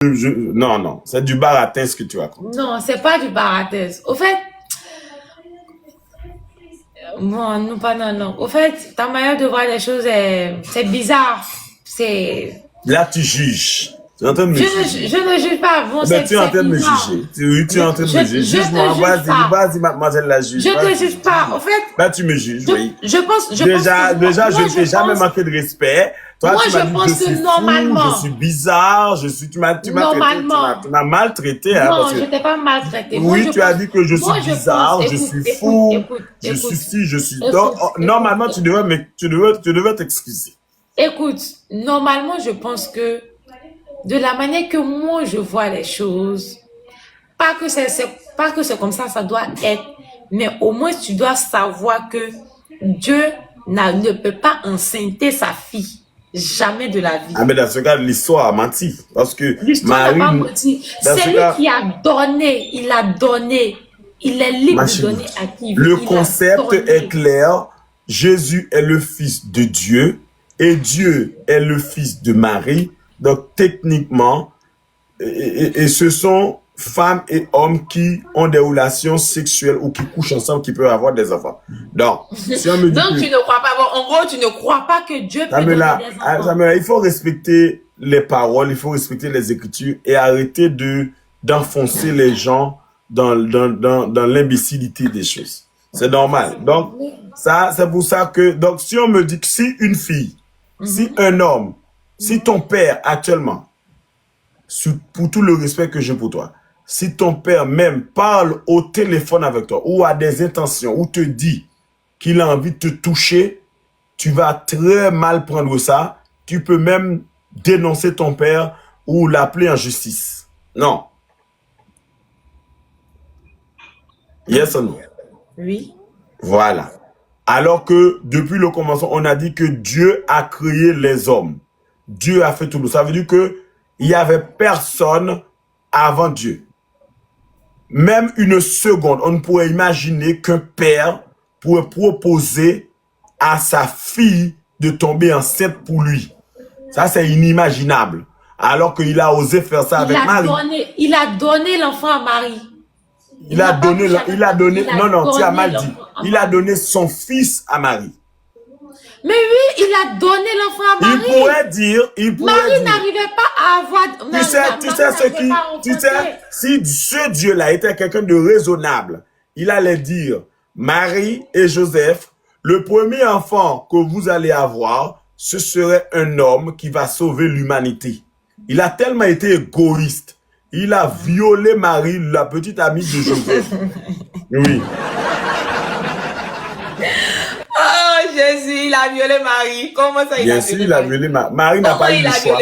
Non, non, c'est du baratin ce que tu racontes. Non, c'est pas du baratin. Au fait, bon, non, pas non, non. Au fait, ta manière de voir les choses, c'est bizarre. C'est... Là, tu juges. Tu es en train de me juger. Je ne juge pas. Bon, Ben, tu es en train de me bizarre. juger. Oui, tu es en train de me juger. Juge-moi. Vas-y, mademoiselle la juge. Je ne te juge pas. Au fait, ben, tu me juges, oui. je pense déjà, je ne t'ai jamais manqué de respect. Toi, moi, tu m'as dit pense que je suis normalement. fou, je suis bizarre, tu m'as maltraité. Hein, non, je t'ai pas maltraité. Oui, tu as dit que je suis bizarre, je suis fou, je suis ci, je suis... Normalement, tu devrais t'excuser. Écoute, normalement, je pense que de la manière que moi, je vois les choses, pas que c'est comme ça doit être, mais au moins, tu dois savoir que Dieu ne peut pas enceinter sa fille. Jamais de la vie. Ah, mais dans ce cas, l'histoire a menti. Parce que l'histoire n'a pas menti. C'est lui qui a donné. Il a donné. Il est libre de donner à qui il veut. Le concept est clair. Jésus est le fils de Dieu et Dieu est le fils de Marie. Donc, techniquement, et ce sont femmes et hommes qui ont des relations sexuelles ou qui couchent ensemble, qui peuvent avoir des enfants. Donc, si on me dit donc tu ne crois pas, bon, en gros, tu ne crois pas que Dieu peut donner des enfants. Il faut respecter les paroles, il faut respecter les Écritures et arrêter d'enfoncer les gens dans l'imbécilité des choses. C'est normal. Donc, ça, c'est pour ça que, donc, si on me dit que si une fille, si un homme, si ton père actuellement, pour tout le respect que j'ai pour toi, si ton père même parle au téléphone avec toi ou a des intentions ou te dit qu'il a envie de te toucher, tu vas très mal prendre ça. Tu peux même dénoncer ton père ou l'appeler en justice. Non. Yes or no? Oui. Voilà. Alors que depuis le commencement, on a dit que Dieu a créé les hommes. Dieu a fait tout. Ça veut dire que il n'y avait personne avant Dieu. Même une seconde, on ne pourrait imaginer qu'un père pourrait proposer à sa fille de tomber enceinte pour lui. Ça, c'est inimaginable. Alors qu'il a osé faire ça avec Marie. Il a donné l'enfant à Marie. Il a donné, non, tu as mal dit. Il a donné son fils à Marie. Mais oui, il a donné l'enfant à Marie. Il pourrait Marie n'arrivait pas à avoir... Tu sais, si ce Dieu-là était quelqu'un de raisonnable, il allait dire, Marie et Joseph, le premier enfant que vous allez avoir, ce serait un homme qui va sauver l'humanité. Il a tellement été égoïste. Il a violé Marie, la petite amie de Joseph. Oui. Oh, Jésus, il a violé Marie. Comment ça, il a violé Marie? Marie n'a pas eu le choix.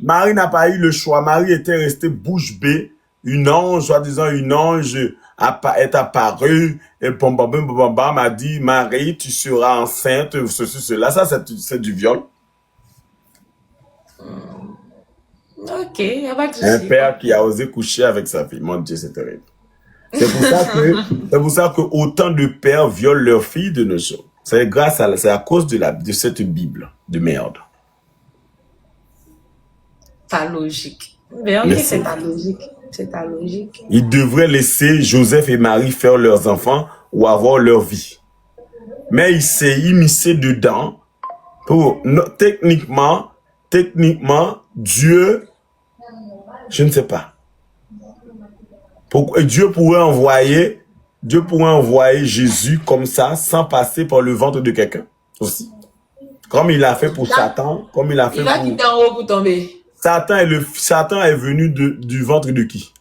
Marie n'a pas eu le choix. Marie était restée bouche bée. Une ange, soi-disant une ange, est apparue. Et bam, a dit, Marie, tu seras enceinte, ceci, cela. Ça, c'est du viol. Ok, il n'y a pas de souci. Un père qui a osé coucher avec sa fille. Mon Dieu, c'est terrible. C'est pour ça que autant de pères violent leurs filles de nos jours. C'est à cause de cette Bible de merde. Ta logique. Mais ok, c'est ta logique. C'est ta logique. Ils devraient laisser Joseph et Marie faire leurs enfants ou avoir leur vie. Mais il s'est immiscé dedans pour, techniquement, Dieu, je ne sais pas. Dieu pourrait envoyer Jésus comme ça, sans passer par le ventre de quelqu'un aussi. Comme il a fait pour Satan, comme il a fait pour... Il va quitter en haut pour tomber. Satan est venu du ventre de qui?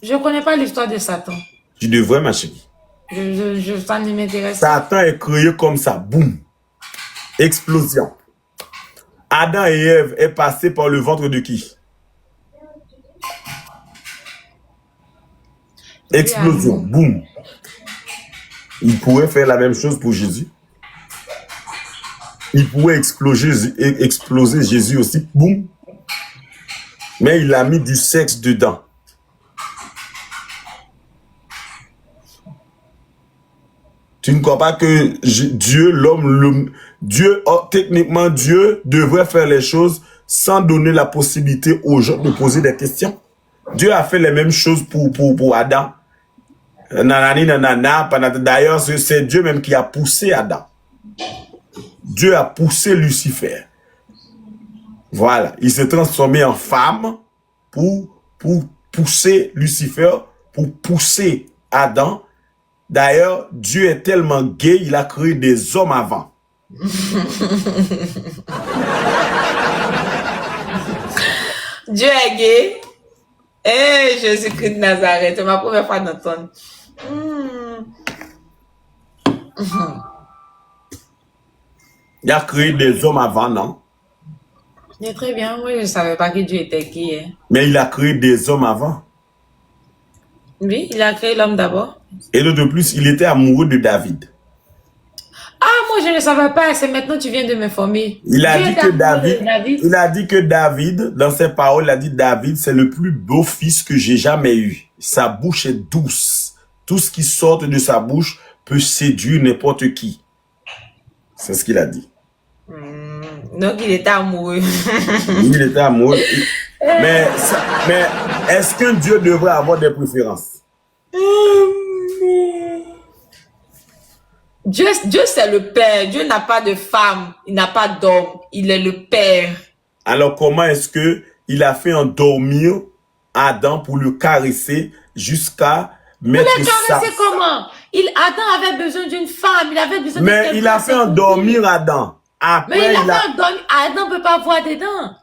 Je ne connais pas l'histoire de Satan. Tu devrais, ma chérie. Ça ne m'intéresse pas. Satan est créé comme ça, boum. Explosion. Adam et Ève est passé par le ventre de qui? Explosion, boum. Il pourrait faire la même chose pour Jésus. Il pourrait exploser Jésus aussi, boum. Mais il a mis du sexe dedans. Tu ne crois pas que Dieu, techniquement Dieu devrait faire les choses sans donner la possibilité aux gens de poser des questions. Dieu a fait les mêmes choses pour Adam. Nanani, nanana. D'ailleurs, c'est Dieu même qui a poussé Adam. Dieu a poussé Lucifer. Voilà. Il s'est transformé en femme pour pousser Lucifer, pour pousser Adam. D'ailleurs, Dieu est tellement gay, il a créé des hommes avant. Dieu est gay. Eh, Jésus-Christ de Nazareth, c'est ma première fois d'entendre. Il a créé des hommes avant, non? C'est très bien, moi je ne savais pas que Dieu était gay. Hein. Mais il a créé des hommes avant. Oui, il a créé l'homme d'abord. Et de plus, il était amoureux de David. Ah, moi je ne savais pas, c'est maintenant que tu viens de m'informer. Il a dit que il a dit que David, dans ses paroles, il a dit David, c'est le plus beau fils que j'ai jamais eu. Sa bouche est douce. Tout ce qui sort de sa bouche peut séduire n'importe qui. C'est ce qu'il a dit. Donc il était amoureux. Il était amoureux. Mais est-ce qu'un Dieu devrait avoir des préférences? Dieu c'est le Père. Dieu n'a pas de femme. Il n'a pas d'homme. Il est le Père. Alors comment est-ce que il a fait endormir Adam pour le caresser jusqu'à mettre Pour le caresser comment? Adam avait besoin d'une femme. Il avait besoin Mais il a fait endormir Adam. Après, mais il a fait endormir. Adam ne peut pas voir dedans.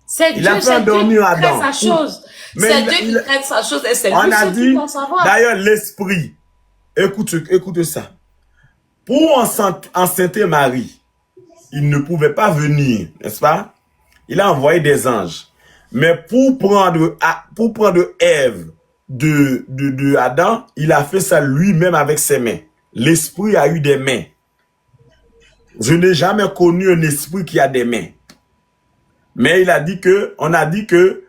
C'est Dieu, a fait endormir Adam. Sa chose. C'est Dieu qui traite sa chose et c'est lui qui doit savoir. D'ailleurs, l'esprit. Écoute ça. Pour enceinte Marie, il ne pouvait pas venir, n'est-ce pas? Il a envoyé des anges. Mais pour prendre Ève de Adam, il a fait ça lui-même avec ses mains. L'esprit a eu des mains. Je n'ai jamais connu un esprit qui a des mains. Mais on a dit que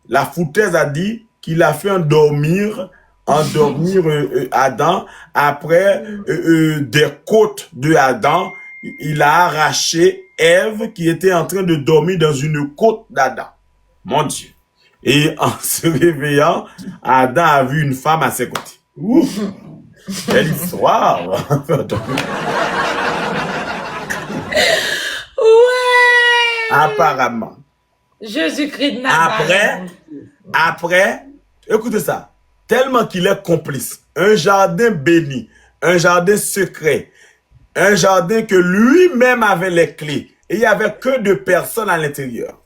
la foutaise a dit qu'il a fait endormir Adam. Après des côtes de Adam, il a arraché Ève qui était en train de dormir dans une côte d'Adam. Mon Dieu. Et en se réveillant, Adam a vu une femme à ses côtés. Ouf! Quelle histoire! Ouais! Apparemment. Jésus-Christ de Nazareth. Après, écoutez ça. Tellement qu'il est complice. Un jardin béni, un jardin secret, un jardin que lui-même avait les clés. Et il n'y avait que 2 personnes à l'intérieur.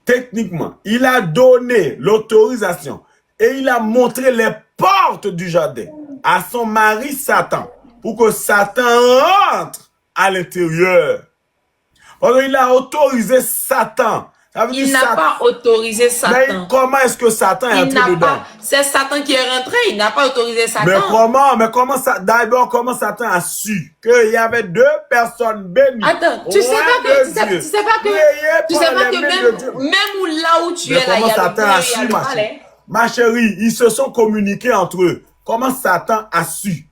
Techniquement, il a donné l'autorisation et il a montré les portes du jardin à son mari Satan pour que Satan rentre à l'intérieur. Alors, il a autorisé Satan. Il n'a pas autorisé Satan. Mais comment est-ce que Satan est entré dedans? C'est Satan qui est rentré, il n'a pas autorisé Satan. Mais comment ça, d'abord, comment Satan a su qu'il y avait 2 personnes bénies? Attends, tu sais pas que même là où tu es là, il y a Satan a su, ma chérie, ils se sont communiqués entre eux. Comment Satan a su?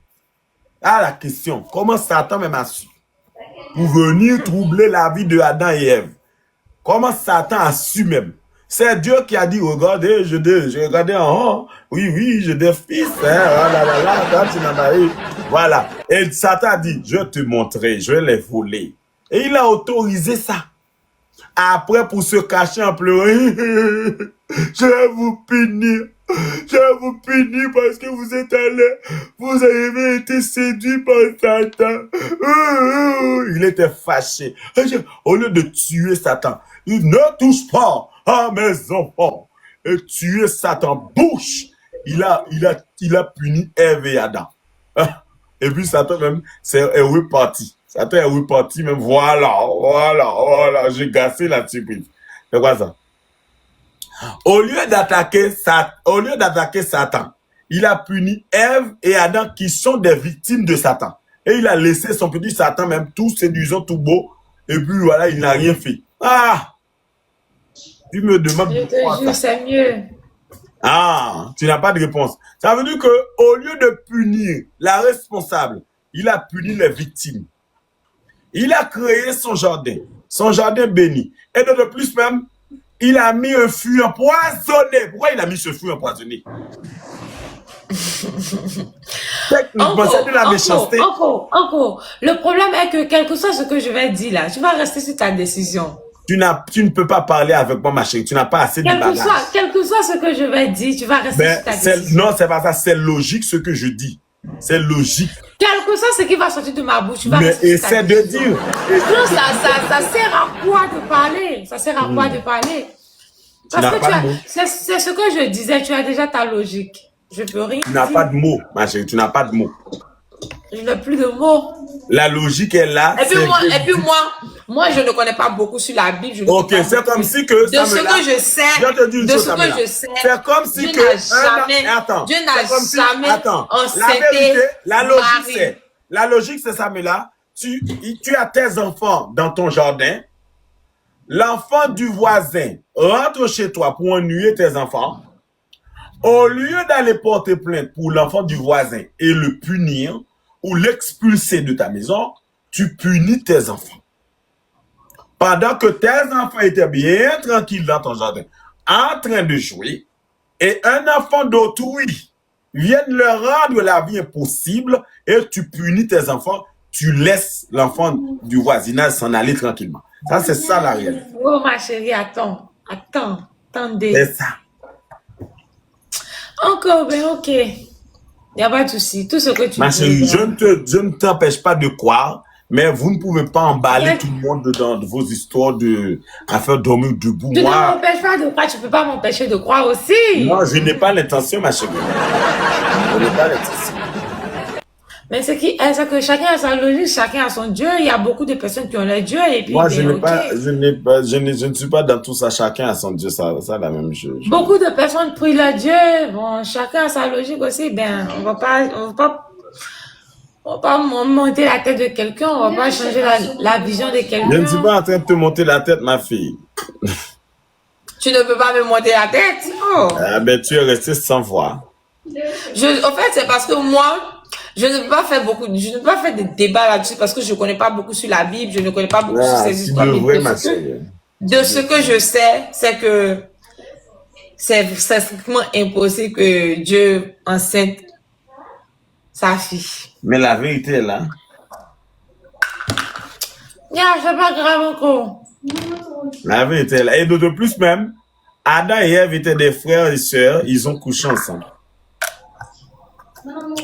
Ah, la question. Comment Satan même a su? Pour venir troubler la vie de Adam et Ève. Comment Satan a su même? C'est Dieu qui a dit, regardez, je regardais en haut. Oui, j'ai des fils. Voilà. Et Satan a dit, je te montrerai, je vais les voler. Et il a autorisé ça. Après, pour se cacher en pleurant, je vais vous punir. Je vais vous punir parce que vous avez été séduit par Satan. Il était fâché. Au lieu de tuer Satan, il ne touche pas à mes enfants. Et tuer Satan, bouche. Il a puni Ève et Adam. Et puis Satan même, est reparti. Satan est reparti même. Voilà. J'ai gassé la surprise. C'est quoi ça? Au lieu d'attaquer Satan, il a puni Ève et Adam qui sont des victimes de Satan. Et il a laissé son petit Satan même tout séduisant, tout beau. Et puis voilà, il n'a rien fait. Ah! Tu me demandes je te jure, c'est mieux. Ah, tu n'as pas de réponse. Ça veut dire que au lieu de punir la responsable, il a puni les victimes. Il a créé son jardin béni. Et de plus même, Il a mis un fruit empoisonné. Pourquoi il a mis ce fruit empoisonné? Techniquement, c'est de la méchanceté. Encore. Le problème est que, quel que soit ce que je vais dire là, tu vas rester sur ta décision. Tu ne peux pas parler avec moi, ma chérie. Tu n'as pas assez de bagage. Quel que soit ce que je vais dire, tu vas rester sur ta décision. Non, c'est pas ça. C'est logique ce que je dis. C'est logique. Quel que soit ce qui va sortir de ma bouche, tu vas rester sur ta décision. Essaie de dire. Non, ça sert à quoi de parler? Ça sert à quoi de parler? Parce que c'est ce que je disais, tu as déjà ta logique. Je peux rien dire. Tu n'as pas de mots, ma chérie. Tu n'as pas de mots. Je n'ai plus de mots. La logique est là. Et puis moi, je ne connais pas beaucoup sur la Bible. Ok, c'est comme si que de ce que je sais, c'est comme si Dieu n'a jamais enceinté la logique c'est Samela, tu as tes enfants dans ton jardin, l'enfant du voisin rentre chez toi pour ennuyer tes enfants. Au lieu d'aller porter plainte pour l'enfant du voisin et le punir ou l'expulser de ta maison, tu punis tes enfants. Pendant que tes enfants étaient bien tranquilles dans ton jardin, en train de jouer, et un enfant d'autrui vient leur rendre la vie impossible, et tu punis tes enfants, tu laisses l'enfant du voisinage s'en aller tranquillement. Ça, c'est ça la réalité. Oh, ma chérie, attendez. C'est ça. Encore, ben ok. Il n'y a pas de souci. Tout ce que tu ma dis. Chérie, je ne t'empêche pas de croire, mais vous ne pouvez pas emballer tout le monde dans vos histoires à faire dormir debout. Tu ne m'empêches pas de croire, tu ne peux pas m'empêcher de croire aussi. Non, je n'ai pas l'intention, ma chérie. Je n'ai pas l'intention. Mais c'est que chacun a sa logique, chacun a son Dieu. Il y a beaucoup de personnes qui ont leur Dieu. Et puis, moi, je ne suis pas dans tout ça. Chacun a son Dieu, ça la même chose. Beaucoup de personnes prient leur Dieu. Bon, chacun a sa logique aussi. Ben, on va pas monter la tête de quelqu'un. On va pas changer la vision de quelqu'un. Je ne suis pas en train de te monter la tête, ma fille. Tu ne peux pas me monter la tête? Oh. Ah ben, tu es resté sans voix. En fait, c'est parce que moi, je ne peux pas faire des débats là-dessus parce que je ne connais pas beaucoup sur la Bible, je ne connais pas beaucoup sur ces histoires. De ce que je sais, c'est que c'est strictement impossible que Dieu enseigne sa fille. Mais la vérité est là. C'est pas grave encore. La vérité est là. Et d'autant plus même, Adam et Ève étaient des frères et sœurs, ils ont couché ensemble.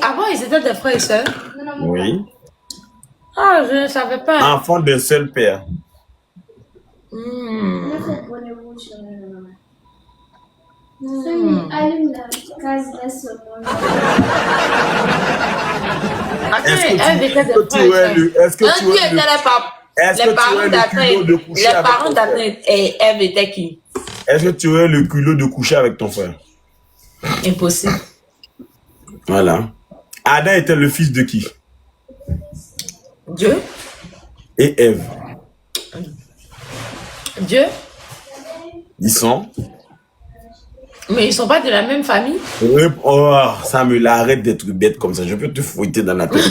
Avant, ils étaient des frères et sœurs? Oui. Ah, je ne savais pas. Enfants d'un seul père. Est-ce que tu aurais le culot de coucher avec ton frère? Impossible. Voilà. Adam était le fils de qui? Dieu. Et Ève? Dieu. Ils sont? Mais ils ne sont pas de la même famille. Oh, Samuel, arrête d'être bête comme ça. Je peux te fouetter dans la tête.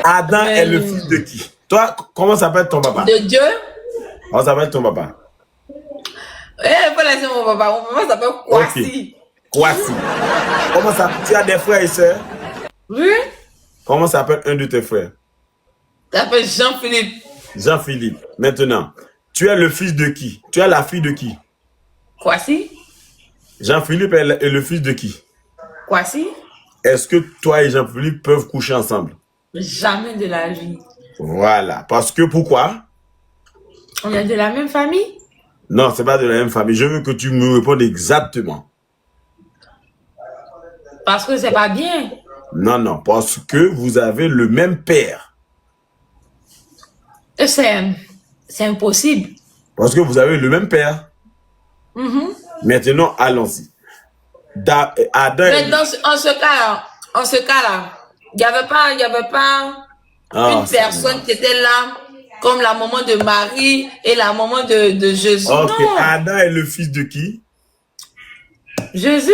Adam est le fils de qui? Toi, comment s'appelle ton papa? De Dieu. Comment s'appelle ton papa? Il faut laisser mon papa. Mon papa s'appelle Kwasi. Okay. Kwasi. Comment ça? Tu as des frères et sœurs? Oui. Comment s'appelle un de tes frères? Il s'appelle Jean-Philippe. Jean-Philippe. Maintenant, tu es le fils de qui? Tu es la fille de qui? Kwasi. Jean-Philippe est le fils de qui? Kwasi. Est-ce que toi et Jean-Philippe peuvent coucher ensemble? Jamais de la vie. Voilà. Parce que pourquoi? On est de la même famille? Non, c'est pas de la même famille. Je veux que tu me répondes exactement. Parce que c'est pas bien. Non, parce que vous avez le même père. C'est impossible. Parce que vous avez le même père. Maintenant, allons-y. Adam. Mais en ce cas-là, il n'y avait pas une personne qui était là comme la maman de Marie et la maman de Jésus. Ok, non. Adam est le fils de qui? Jésus.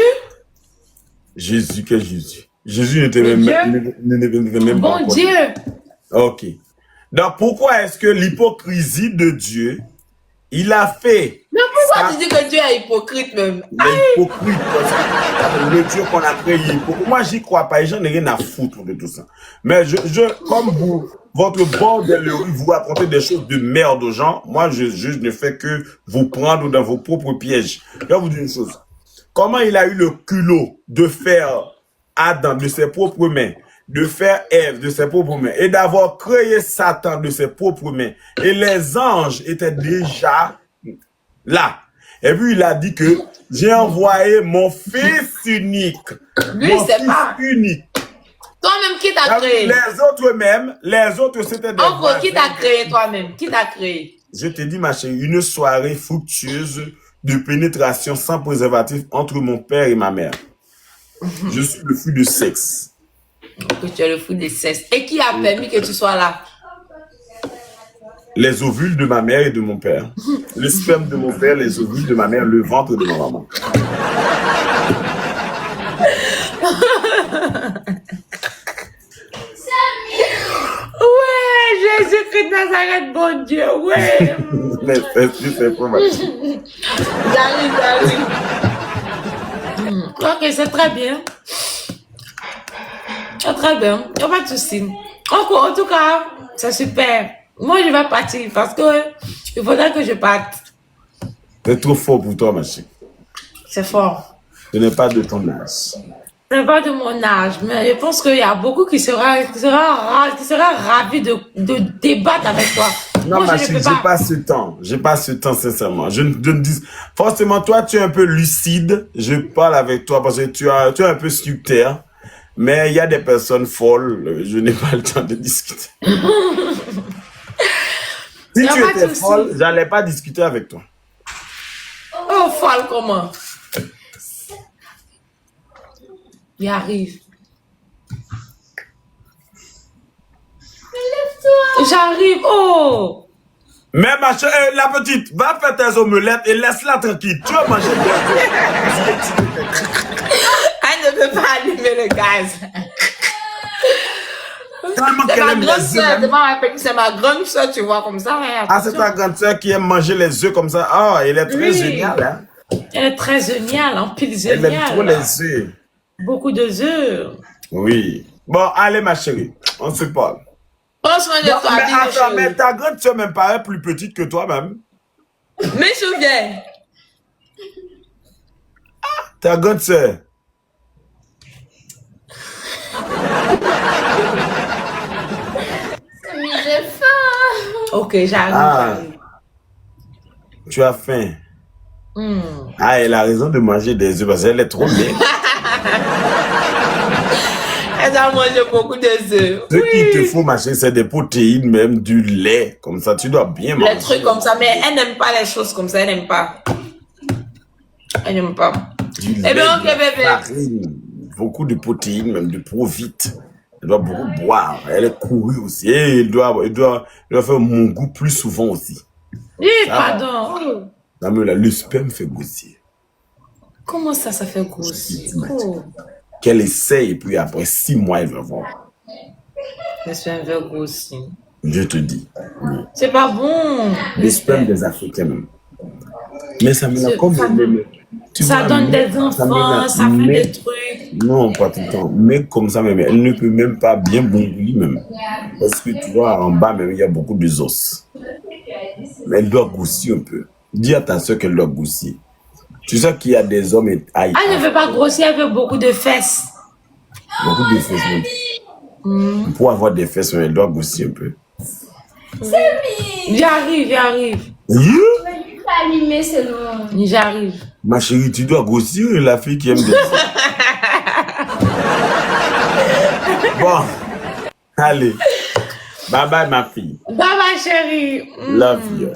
Jésus, quel Jésus? Jésus n'était même pas. Bon Dieu. Ok. Donc, pourquoi est-ce que l'hypocrisie de Dieu, il a fait Mais pourquoi ça, tu dis que Dieu est hypocrite même? l'hypocrite, le Dieu qu'on a créé. Moi, j'y crois pas et j'en ai rien à foutre de tout ça. Mais comme vous, votre bordellerie, vous racontez des choses de merde aux gens, moi, je ne fais que vous prendre dans vos propres pièges. Je vais vous dire une chose. Comment il a eu le culot de faire Adam de ses propres mains, de faire Ève de ses propres mains et d'avoir créé Satan de ses propres mains. Et les anges étaient déjà là. Et puis il a dit que j'ai envoyé mon fils unique. Lui, Mon c'est fils pas. unique. Toi-même, qui t'a créé? Les autres c'était des Encore, qui t'a voisins. créé toi-même? Qui t'a créé? Je te dis, ma chérie, une soirée fructueuse de pénétration sans préservatif entre mon père et ma mère. Je suis le fruit de sexe. Que tu es le fou des sexe. Et qui a permis que tu sois là? Les ovules de ma mère et de mon père. Le sperme de mon père, les ovules de ma mère, le ventre de ma maman. Ouais, Jésus-Christ Nazareth, bon Dieu, ouais. Mais c'est probable. J'arrive. Ok, c'est très bien. C'est très bien. Il n'y a pas de souci. En tout cas, c'est super. Moi, je vais partir parce que il faudrait que je parte. C'est trop fort pour toi, ma chérie. C'est fort. Ce n'est pas de ton âge. Ce n'est pas de mon âge, mais je pense qu'il y a beaucoup qui sera ravis de débattre avec toi. Non, Moi, ma je ne chérie, peux j'ai pas. pas ce temps. J'ai pas ce temps, sincèrement. Je ne dis... Forcément, toi, tu es un peu lucide. Je parle avec toi parce que tu es un peu subtil. Mais il y a des personnes folles. Je n'ai pas le temps de discuter. Si Y a tu pas de étais souci. folle, j'allais pas discuter avec toi. Oh, folle comment? Il arrive. J'arrive. Oh! Mais ma chérie, la petite, va faire tes omelettes et laisse-la tranquille. Tu vas manger bientôt. Elle ne peut pas allumer le gaz. Tellement C'est qu'elle ma aime grande les œufs, soeur, même. c'est ma grande soeur, tu vois, comme ça. Ouais, Ah, c'est ta grande soeur qui aime manger les œufs comme ça. Ah, elle est très Oui. géniale, hein. Elle est très géniale, en pile Elle aime trop géniale. les œufs. Beaucoup de œufs. Oui. Bon, allez, ma chérie. On se parle. Prends soin de Non, toi, mais dis les attends, mais choses. ta grande soeur me paraît plus petite que toi-même. Mais souviens. Ta grande soeur. Mais j'ai faim. Ok, j'arrive. Ah. j'arrive. Tu as faim. Hmm. Ah, elle a raison de manger des œufs parce qu'elle est trop bien. Elle a mangé beaucoup d'œufs. Ce qu'il te faut, ma chérie, c'est des protéines, même du lait. Comme ça, tu dois bien manger. Les trucs comme ça, mais elle n'aime pas les choses comme ça, elle n'aime pas. Elle n'aime pas. Du Eh lait, bien, ok, de la bébé. farine, beaucoup de protéines, même de Provite. Elle doit beaucoup boire. Elle est courue aussi. Et elle doit faire mon goût plus souvent aussi. Oui, Ça va. pardon. Oh. Non, mais là, le sperme fait grossir. Comment ça fait grossir? Oh. Qu'elle essaye, et puis après 6 mois, elle va voir. Le sperme fait grossir. Je te dis. Oui. C'est pas bon. Le sperme des Africains même. Mais ça me l'a C'est- comme ça- tu Ça vois, donne mais des ça me enfants, l'a- ça fait mais- des trucs. Non, pas tout le temps. Mais comme ça, même, elle ne peut même pas bien bondir même. Parce que tu vois, en bas, même, il y a beaucoup de os. Mais elle doit grossir un peu. Dis à ta soeur qu'elle doit grossir. Tu sais qu'il y a des hommes et aïe, Elle ne veut pas grossir, elle veut beaucoup de fesses. beaucoup de fesses. Même. Pour avoir des fesses, elle doit grossir un peu. J'arrive. You? Pas allumer seulement. J'arrive. Ma chérie, tu dois grossir la fille qui aime des Bon, allez. Bye bye, ma fille. Bye bye, chérie. Love you.